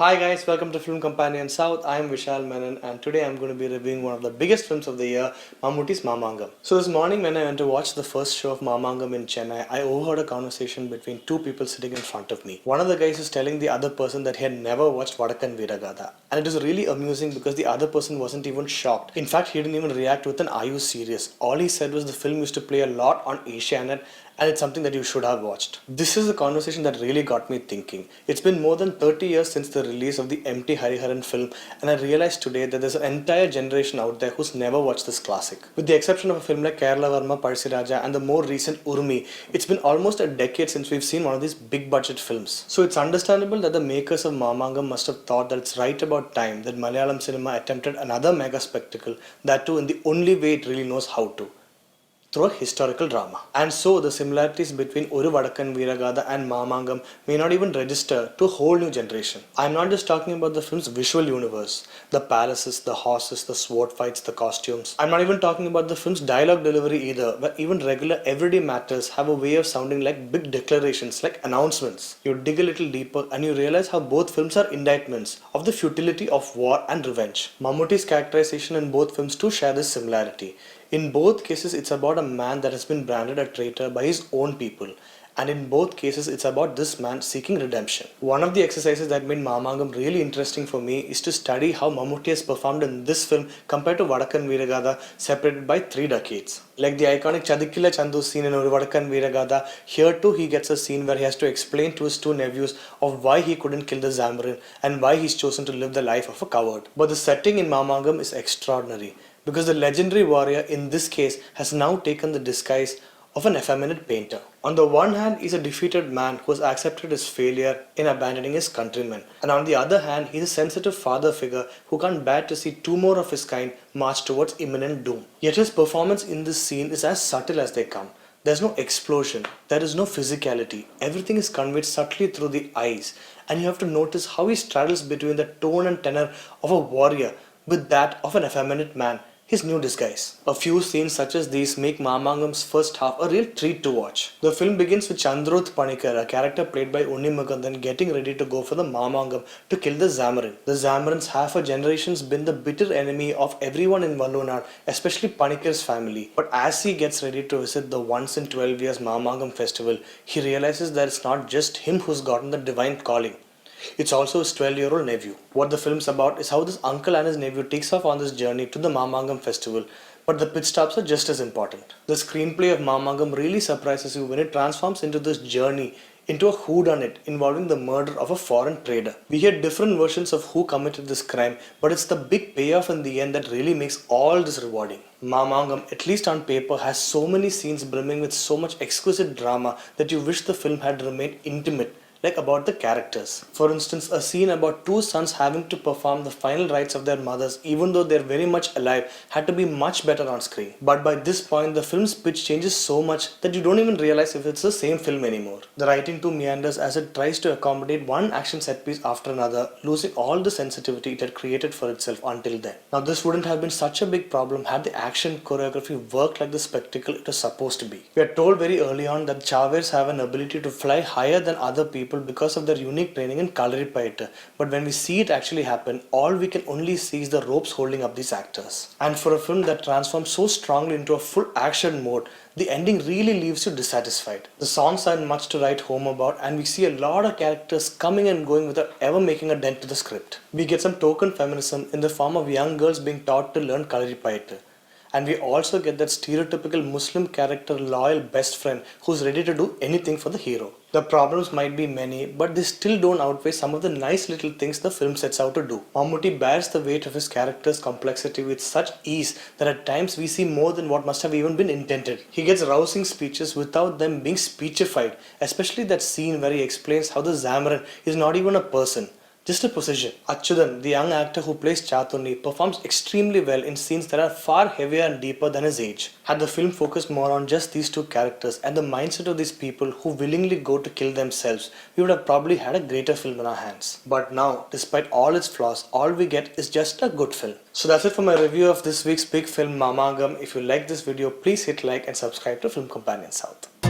Hi guys, welcome to Film Company South. I am Vishal Menon and today I'm going to be reviewing one of the biggest films of the year, Mammootty's Mamangam. So this morning when I went to watch the first show of Mamangam in Chennai, I overheard a conversation between two people sitting in front of me. One of the guys was telling the other person that he had never watched Vadakkan Veeragatha. And it was really amusing because the other person wasn't even shocked. In fact, he didn't even react with an "Are you serious?" All he said was the film used to play a lot on Asianet and it's something that you should have watched. This is a conversation that really got me thinking. It's been more than 30 years since the release of the M.T. Hariharan film and I realized today that there's an entire generation out there who's never watched this classic. With the exception of a film like Kerala Varma Parsiraja and the more recent Urmi, it's been almost a decade since we've seen one of these big budget films. So it's understandable that the makers of Mamangam must have thought that it's right about time that Malayalam cinema attempted another mega spectacle, that too in the only way it really knows how to, through a historical drama. And so the similarities between Oru Vadakkan Veeragatha and Mamangam may not even register to a whole new generation. I'm not just talking about the film's visual universe, the palaces, the horses, the sword fights, the costumes. I'm not even talking about the film's dialogue delivery either, where even regular everyday matters have a way of sounding like big declarations, like announcements. You dig a little deeper and you realize how both films are indictments of the futility of war and revenge. Mammootty's characterization in both films too share this similarity. In both cases, it's about a man that has been branded a traitor by his own people. And in both cases, it's about this man seeking redemption. One of the exercises that made Mamangam really interesting for me is to study how Mammootty has performed in this film compared to Vadakkan Veeragatha, separated by 3 decades. Like the iconic Chadikkila Chandu scene in Vadakkan Veeragatha, here too he gets a scene where he has to explain to his 2 nephews of why he couldn't kill the Zammarin and why he's chosen to live the life of a coward. But the setting in Mamangam is extraordinary, because the legendary warrior in this case has now taken the disguise of an effeminate painter. On the one hand, he's a defeated man who has accepted his failure in abandoning his countrymen. And on the other hand, he's a sensitive father figure who can't bear to see 2 more of his kind march towards imminent doom. Yet his performance in this scene is as subtle as they come. There's no explosion, there is no physicality, everything is conveyed subtly through the eyes, and you have to notice how he straddles between the tone and tenor of a warrior with that of an effeminate man, his new disguise. A few scenes such as these make Mamangam's first half a real treat to watch. The film begins with Chandruth Panikar, a character played by Unni Mukundan, getting ready to go for the Mamangam to kill the Zammarin. The Zammarins have for generations been the bitter enemy of everyone in Vallunad, especially Panikar's family. But as he gets ready to visit the once in 12 years Mamangam festival, he realizes that it's not just him who's gotten the divine calling. It's also his 12-year-old nephew. What the film's about is how this uncle and his nephew takes off on this journey to the Mamangam festival, but the pit stops are just as important. The screenplay of Mamangam really surprises you when it transforms into this journey into a whodunit involving the murder of a foreign trader. We hear different versions of who committed this crime, but it's the big payoff in the end that really makes all this rewarding. Mamangam, at least on paper, has so many scenes brimming with so much exquisite drama that you wish the film had remained intimate, like about the characters. For instance, a scene about 2 sons having to perform the final rites of their mothers even though they're very much alive had to be much better on screen. But by this point, the film's pitch changes so much that you don't even realize if it's the same film anymore. The writing too meanders as it tries to accommodate one action set piece after another, losing all the sensitivity it had created for itself until then. Now this wouldn't have been such a big problem had the action choreography worked like the spectacle it was supposed to be. We are told very early on that Chaavirs have an ability to fly higher than other people because of their unique training in Kalaripayattu. But when we see it actually happen, all we can only see is the ropes holding up these actors. And for a film that transforms so strongly into a full action mode, the ending really leaves you dissatisfied. The songs aren't much to write home about, and we see a lot of characters coming and going without ever making a dent to the script. We get some token feminism in the form of young girls being taught to learn Kalaripayattu. And we also get that stereotypical Muslim character loyal best friend who's ready to do anything for the hero. The problems might be many, but they still don't outweigh some of the nice little things the film sets out to do. Mammootty bears the weight of his character's complexity with such ease that at times we see more than what must have even been intended. He gets rousing speeches without them being speechified, especially that scene where he explains how the Zammarin is not even a person, just a position. Achuthan, the young actor who plays Chaturni, performs extremely well in scenes that are far heavier and deeper than his age. Had the film focused more on just these 2 characters and the mindset of these people who willingly go to kill themselves, we would have probably had a greater film in our hands. But now, despite all its flaws, all we get is just a good film. So that's it for my review of this week's big film Mamangam. If you like this video, please hit like and subscribe to Film Companion South.